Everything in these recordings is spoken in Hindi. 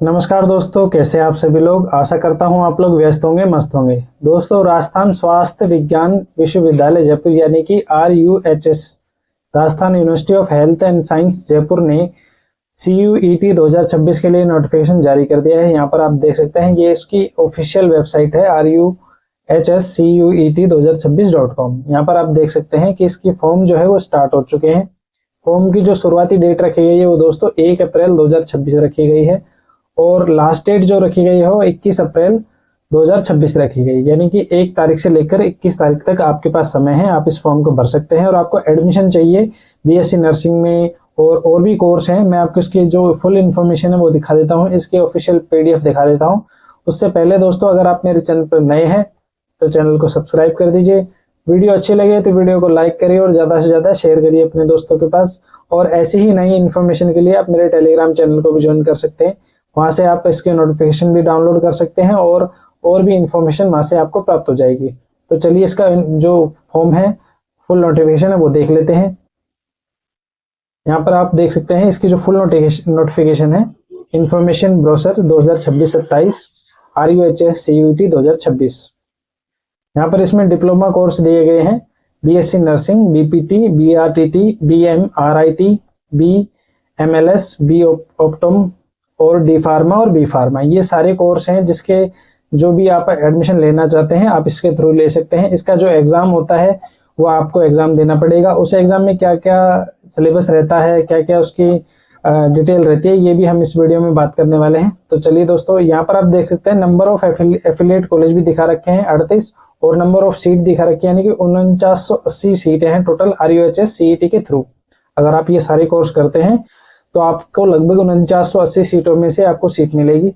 नमस्कार दोस्तों, कैसे आप सभी लोग। आशा करता हूं आप लोग व्यस्त होंगे, मस्त होंगे। दोस्तों, राजस्थान स्वास्थ्य विज्ञान विश्वविद्यालय जयपुर यानी कि RUHS, Rajasthan university of health and science Jaipur ने CUET 2026 के लिए नोटिफिकेशन जारी कर दिया है। यहाँ पर आप देख सकते हैं, ये इसकी ऑफिशियल वेबसाइट है RUHSCUET2026.com। यहाँ पर आप देख सकते हैं कि इसकी फॉर्म जो है वो स्टार्ट हो चुके हैं। फॉर्म की जो शुरुआती डेट रखी गई है वो दोस्तों 1 अप्रैल 2026 रखी गई है और लास्ट डेट जो रखी गई है वो 21 अप्रैल 2026 रखी गई, यानी कि 1 तारीख से लेकर 21 तारीख तक आपके पास समय है। आप इस फॉर्म को भर सकते हैं और आपको एडमिशन चाहिए BSc नर्सिंग में और भी कोर्स हैं। मैं आपको इसकी जो फुल इन्फॉर्मेशन है वो दिखा देता हूँ, इसके ऑफिशियल PDF दिखा देता हूँ। उससे पहले दोस्तों, अगर आप मेरे चैनल पर नए हैं तो चैनल को सब्सक्राइब कर दीजिए। वीडियो अच्छी लगे तो वीडियो को लाइक करिए और ज़्यादा से ज़्यादा शेयर करिए अपने दोस्तों के पास। और ऐसी ही नई इन्फॉर्मेशन के लिए आप मेरे टेलीग्राम चैनल को भी ज्वाइन कर सकते हैं। वहां से आप इसके नोटिफिकेशन भी डाउनलोड कर सकते हैं और भी इन्फॉर्मेशन वहां से आपको प्राप्त हो जाएगी। तो चलिए इसका जो फॉर्म है, फुल नोटिफिकेशन है वो देख लेते हैं। यहाँ पर आप देख सकते हैं इसकी जो फुल नोटिफिकेशन है, इंफॉर्मेशन ब्रोशर 2026-27 RUHS CUET 2026। यहाँ पर इसमें डिप्लोमा कोर्स दिए गए हैं, BSc nursing, BPT, BRTT, BM, RIT, BMLS, B ऑप्टोम और D फार्मा और B फार्मा। ये सारे कोर्स हैं जिसके जो भी आप एडमिशन लेना चाहते हैं आप इसके थ्रू ले सकते हैं। इसका जो एग्जाम होता है वो आपको एग्जाम देना पड़ेगा। उस एग्जाम में क्या क्या सिलेबस रहता है, क्या क्या उसकी डिटेल रहती है, ये भी हम इस वीडियो में बात करने वाले हैं। तो चलिए दोस्तों, यहाँ पर आप देख सकते हैं नंबर ऑफ एफिलिएट कॉलेज भी दिखा रखे हैं 38 और नंबर ऑफ सीट दिखा रखी है, यानी कि 4980 सीटें हैं टोटल RUHS CET के थ्रू। अगर आप ये सारे कोर्स करते हैं तो आपको लगभग 4980 सीटों में से आपको सीट मिलेगी।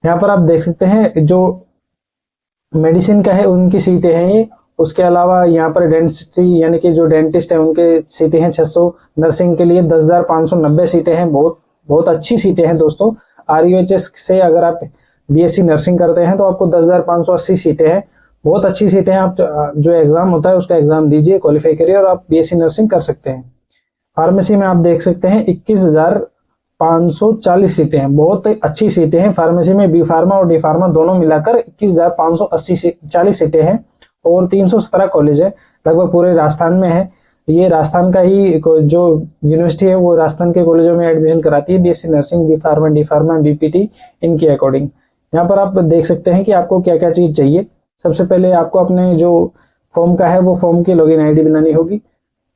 यहाँ पर आप देख सकते हैं जो मेडिसिन का है उनकी सीटें हैं ये। उसके अलावा यहाँ पर डेंटिस्ट्री यानी कि जो डेंटिस्ट है उनके सीटें हैं 600। नर्सिंग के लिए 10,590 सीटें हैं। बहुत बहुत अच्छी सीटें हैं दोस्तों। RUHS से अगर आप BSc नर्सिंग करते हैं तो आपको 10,580 सीटें हैं। बहुत अच्छी सीटें हैं। आप जो एग्जाम होता है उसका एग्जाम दीजिए, क्वालिफाई करिए और आप BSc नर्सिंग कर सकते हैं। फार्मेसी में आप देख सकते हैं 21,540 सीटें हैं। बहुत अच्छी सीटें हैं फार्मेसी में। B फार्मा और D फार्मा दोनों मिलाकर 21,540 सीटें हैं और 317 कॉलेज है, लगभग पूरे राजस्थान में है। ये राजस्थान का ही जो यूनिवर्सिटी है वो राजस्थान के कॉलेजों में एडमिशन कराती है BSc nursing, B pharma, D pharma, BPT इनके अकॉर्डिंग। यहाँ पर आप देख सकते हैं कि आपको क्या क्या चीज चाहिए। सबसे पहले आपको अपने जो फॉर्म का है वो फॉर्म की लॉगिन ID बनानी होगी।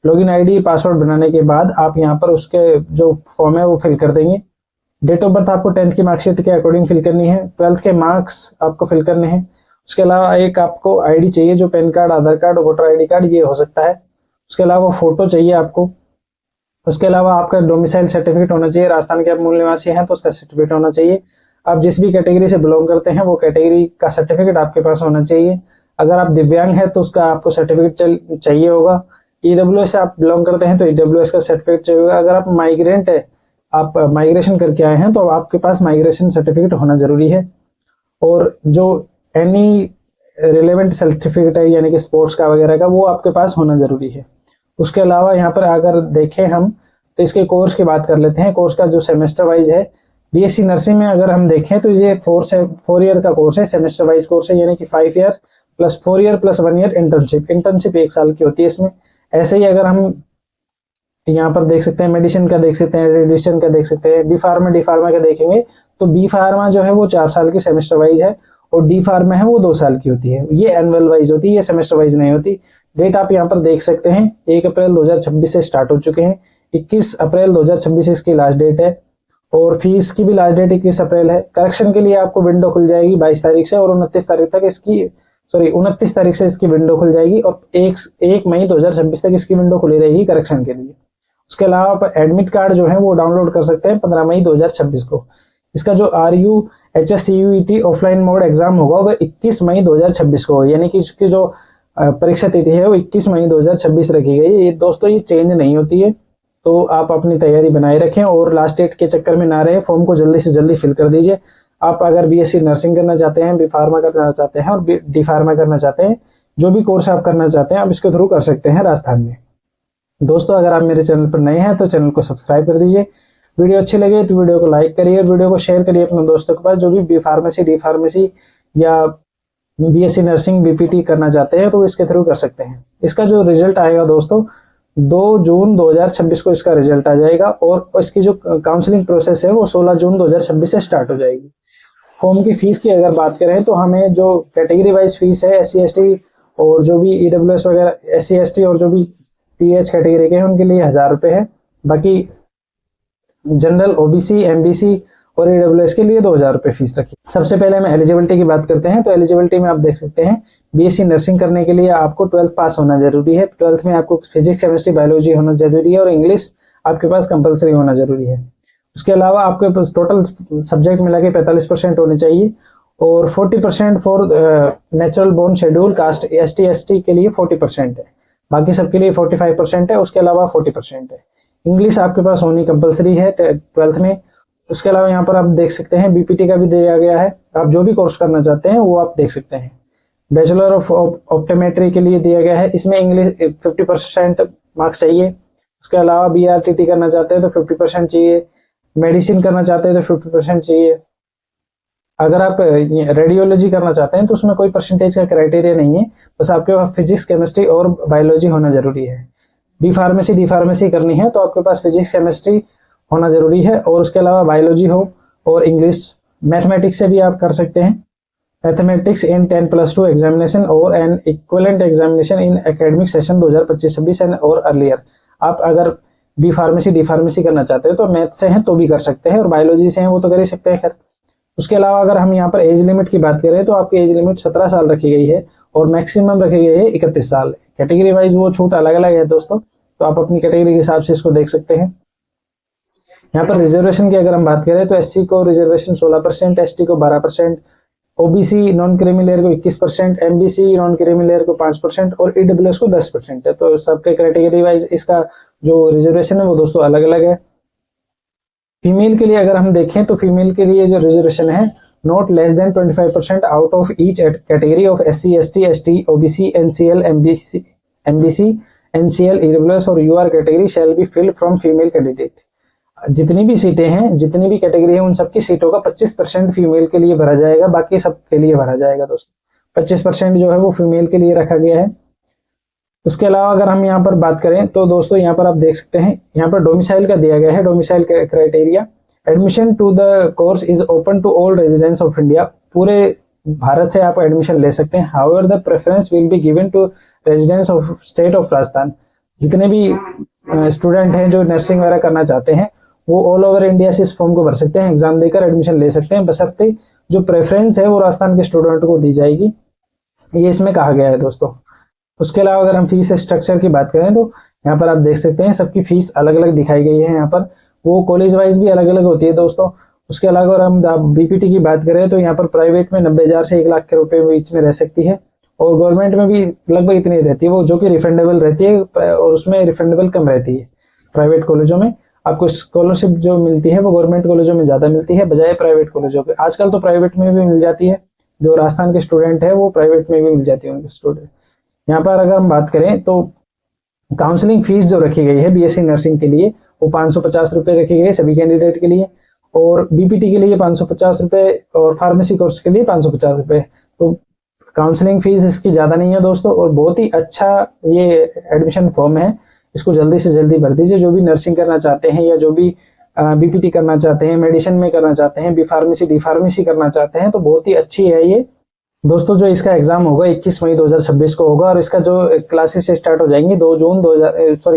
लॉगिन ID पासवर्ड बनाने के बाद आप यहाँ पर उसके जो फॉर्म है वो फिल कर देंगे। डेट ऑफ बर्थ आपको 10th की मार्कशीट के अकॉर्डिंग फिल करनी है। 12th के मार्क्स आपको फिल करने हैं। उसके अलावा एक आपको ID चाहिए, जो पैन कार्ड, आधार कार्ड, वोटर ID कार्ड ये हो सकता है। उसके अलावा फोटो चाहिए आपको। उसके अलावा आपका डोमिसाइल सर्टिफिकेट होना चाहिए। राजस्थान के आप मूल निवासी हैं तो उसका सर्टिफिकेट होना चाहिए। आप जिस भी कैटेगरी से बिलोंग करते हैं वो कैटेगरी का सर्टिफिकेट आपके पास होना चाहिए। अगर आप दिव्यांग हैं तो उसका आपको सर्टिफिकेट चाहिए होगा। EWS से आप बिलोंग करते हैं तो EWS का सर्टिफिकेट चाहिए होगा। अगर आप माइग्रेंट है, आप माइग्रेशन करके आए हैं तो आपके पास माइग्रेशन सर्टिफिकेट होना जरूरी है। और जो एनी रिलेवेंट सर्टिफिकेट है यानी कि स्पोर्ट्स का वगैरह का, वो आपके पास होना जरूरी है। उसके अलावा यहाँ पर अगर देखें हम तो इसके कोर्स की बात कर लेते हैं। कोर्स का जो सेमेस्टर वाइज है, BSc नर्सिंग में अगर हम देखें तो ये 4 ईयर का कोर्स है, सेमेस्टर वाइज कोर्स है, यानी कि 5 year plus 4 year plus 1 year internship 1 साल की होती है इसमें। ऐसे ही अगर हम यहाँ पर देख सकते हैं मेडिसिन का देख सकते हैं, रेडिएशन का देख सकते हैं, B फार्मा, D फार्मा का देखेंगे तो B फार्मा जो है वो 4 साल की सेमेस्टर वाइज है और D फार्मा है वो 2 साल की होती है। ये एनुअल वाइज होती है, ये सेमेस्टर वाइज नहीं होती। डेट आप यहाँ पर देख सकते हैं 1 अप्रैल 2026 से स्टार्ट हो चुके हैं। 21 अप्रैल 2026 इसकी लास्ट डेट है और फीस की भी लास्ट डेट 21 अप्रैल है। करेक्शन के लिए आपको विंडो खुल जाएगी 22 तारीख से और 29 तारीख तक इसकी 29 तारीख से इसकी विंडो खुल जाएगी और 1 मई 2026 तक इसकी विंडो खुली रहेगी करेक्शन के लिए। उसके अलावा आप एडमिट कार्ड जो है वो डाउनलोड कर सकते हैं 15 मई 2026 को। इसका जो RUHS CUET offline mode exam होगा वो 21 मई 2026 को, यानी कि इसकी जो परीक्षा तिथि है वो 21 मई 2026 रखी गई है। ये दोस्तों ये चेंज नहीं होती है, तो आप अपनी तैयारी बनाए रखें और लास्ट डेट के चक्कर में ना रहे। फॉर्म को जल्दी से जल्दी फिल कर दीजिए। आप अगर BSc नर्सिंग करना चाहते हैं, B फार्मा करना चाहते हैं और D फार्मा करना चाहते हैं, जो भी कोर्स आप करना चाहते हैं आप इसके थ्रू कर सकते हैं राजस्थान में। दोस्तों, अगर आप मेरे चैनल पर नए हैं तो चैनल को सब्सक्राइब कर दीजिए। वीडियो अच्छी लगे तो वीडियो को लाइक करिए और वीडियो को शेयर करिए अपने दोस्तों के पास जो भी बी फार्मेसी, डी फार्मेसी या बीएससी नर्सिंग, बीपीटी करना चाहते हैं तो इसके थ्रू कर सकते हैं। इसका जो रिजल्ट आएगा दोस्तों 2 जून 2026 को इसका रिजल्ट आ जाएगा और इसकी जो काउंसलिंग प्रोसेस है वो 16 जून 2026 से स्टार्ट हो जाएगी। फॉर्म की फीस की अगर बात करें तो हमें जो कैटेगरी वाइज फीस है SC ST और जो भी EWS वगैरह SC ST और जो भी PH कैटेगरी के हैं उनके लिए 1000 रुपये है। बाकी जनरल, OBC, MBC और EWS के लिए 2000 रुपये फीस रखी। सबसे पहले हम एलिजिबिलिटी की बात करते हैं तो एलिजिबिलिटी में आप देख सकते हैं BSc नर्सिंग करने के लिए आपको 12th पास होना जरूरी है। 12th में आपको फिजिक्स, केमिस्ट्री, बायोलॉजी होना जरूरी है और इंग्लिश आपके पास कंपलसरी होना जरूरी है। उसके अलावा आपके पास टोटल सब्जेक्ट मिला के 45% होने चाहिए और 40% for natural born schedule caste ST ST के लिए 40% है, बाकी सबके लिए 45% है, उसके अलावा 40% है। इंग्लिश आपके पास होनी कंपलसरी है 12th में। उसके अलावा यहाँ पर आप देख सकते हैं BPT का भी दिया गया है, आप जो भी कोर्स करना चाहते हैं वो आप देख सकते हैं। बैचलर ऑफ ऑप्टोमेट्री के लिए दिया गया है, इसमें इंग्लिश 50% मार्क्स चाहिए। उसके अलावा BRTT करना चाहते हैं तो 50% चाहिए, मेडिसिन करना चाहते हैं तो 50% चाहिए। अगर आप रेडियोलॉजी करना चाहते हैं तो उसमें कोई परसेंटेज का क्राइटेरिया नहीं है, बस आपके पास फिजिक्स, केमिस्ट्री और बायोलॉजी होना जरूरी है। बी फार्मेसी, डी फार्मेसी करनी है तो आपके पास फिजिक्स, केमिस्ट्री होना जरूरी है और उसके अलावा बायोलॉजी हो और इंग्लिश। मैथमेटिक्स से भी आप कर सकते हैं, मैथमेटिक्स इन 10+2 एग्जामिनेशन और N equivalent examination in academic session 2025-26 and और अर्लियर। आप अगर बी फार्मेसी, डी फार्मेसी करना चाहते हैं तो मैथ से हैं तो भी कर सकते हैं और बायोलॉजी से हैं वो तो कर ही सकते हैं। खैर उसके अलावा अगर हम यहाँ पर एज लिमिट की बात करें तो आपकी एज लिमिट 17 साल रखी गई है और मैक्सिमम रखी गई है 31 साल। कैटेगरी वाइज वो छूट अलग अलग है दोस्तों, तो आप अपनी कैटेगरी के हिसाब से इसको देख सकते हैं। यहाँ पर रिजर्वेशन की अगर हम बात करें तो SC को रिजर्वेशन 16%, ST को 12%, OBC नॉन क्रीमी को 21%, MBC नॉन क्रीमी को 5% और EWS को 10% है। तो सबके कैटेगरी वाइज इसका जो रिजर्वेशन है वो दोस्तों अलग अलग है। फीमेल के लिए अगर हम देखें तो फीमेल के लिए जो रिजर्वेशन है not less than 25% out of each category of SC ST ST OBC NCL MBC NCL EWS और UR category shall be filled from female candidate. जितनी भी सीटें हैं, जितनी भी कैटेगरी है, उन सबकी सीटों का 25% फीमेल के लिए भरा जाएगा, बाकी सब के लिए भरा जाएगा दोस्तों। 25% जो है वो फीमेल के लिए रखा गया है। उसके अलावा अगर हम यहाँ पर बात करें तो दोस्तों यहाँ पर आप देख सकते हैं यहाँ पर डोमिसाइल का दिया गया है, domicile criteria. Admission to the course is open to all residents of India. पूरे भारत से आप एडमिशन ले सकते हैं। However the preference will be given to residents of state of Rajasthan. जितने भी स्टूडेंट हैं जो नर्सिंग वगैरह करना चाहते हैं वो ऑल ओवर इंडिया से इस फॉर्म को भर सकते हैं, एग्जाम देकर एडमिशन ले सकते हैं, बशर्ते जो प्रेफरेंस है वो राजस्थान के स्टूडेंट को दी जाएगी, ये इसमें कहा गया है दोस्तों। उसके अलावा अगर हम फीस स्ट्रक्चर की बात करें तो यहाँ पर आप देख सकते हैं सबकी फीस अलग अलग दिखाई गई है। यहाँ पर वो कॉलेज वाइज भी अलग अलग होती है दोस्तों। उसके अलावा अगर हम BPT की बात करें तो यहाँ पर प्राइवेट में 90,000 से 1 लाख के रुपए बीच में रह सकती है और गवर्नमेंट में भी लगभग इतनी रहती है, वो जो कि रिफंडेबल रहती है और उसमें रिफंडेबल कम रहती है। प्राइवेट कॉलेजों में आपको स्कॉलरशिप जो मिलती है वो गवर्नमेंट कॉलेजों में ज्यादा मिलती है बजाय प्राइवेट कॉलेजों के। आजकल तो प्राइवेट में भी मिल जाती है, जो राजस्थान के स्टूडेंट है वो प्राइवेट में भी मिल जाती है उनके स्टूडेंट। यहाँ पर अगर हम बात करें तो काउंसलिंग फीस जो रखी गई है BSc नर्सिंग के लिए वो 550 रुपए रखी गई है सभी कैंडिडेट के लिए और BPT के लिए 550 रुपए और फार्मेसी कोर्स के लिए 550 रुपए। तो काउंसलिंग फीस इसकी ज्यादा नहीं है दोस्तों और बहुत ही अच्छा ये एडमिशन फॉर्म है। इसको जल्दी से जल्दी भर दीजिए। जो भी नर्सिंग करना चाहते हैं या जो भी BPT करना चाहते हैं, मेडिसिन में करना चाहते हैं, बी फार्मेसी, डी फार्मेसी करना चाहते हैं तो बहुत ही अच्छी है ये दोस्तों। जो इसका एग्जाम होगा 21 मई 2026 को होगा और इसका जो क्लासेस स्टार्ट हो जाएंगी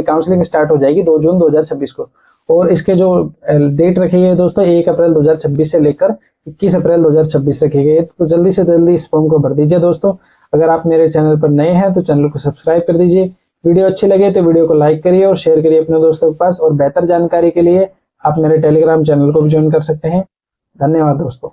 काउंसलिंग स्टार्ट हो जाएगी 2 जून 2026 को और इसके जो डेट रखी है दोस्तों 1 अप्रैल 2026 से लेकर 21 अप्रैल 2026 रखी गई है। तो जल्दी से जल्दी इस फॉर्म को भर दीजिए दोस्तों। अगर आप मेरे चैनल पर नए हैं तो चैनल को सब्सक्राइब कर दीजिए। वीडियो अच्छी लगे तो वीडियो को लाइक करिए और शेयर करिए अपने दोस्तों के पास और बेहतर जानकारी के लिए आप मेरे टेलीग्राम चैनल को भी ज्वाइन कर सकते हैं। धन्यवाद दोस्तों।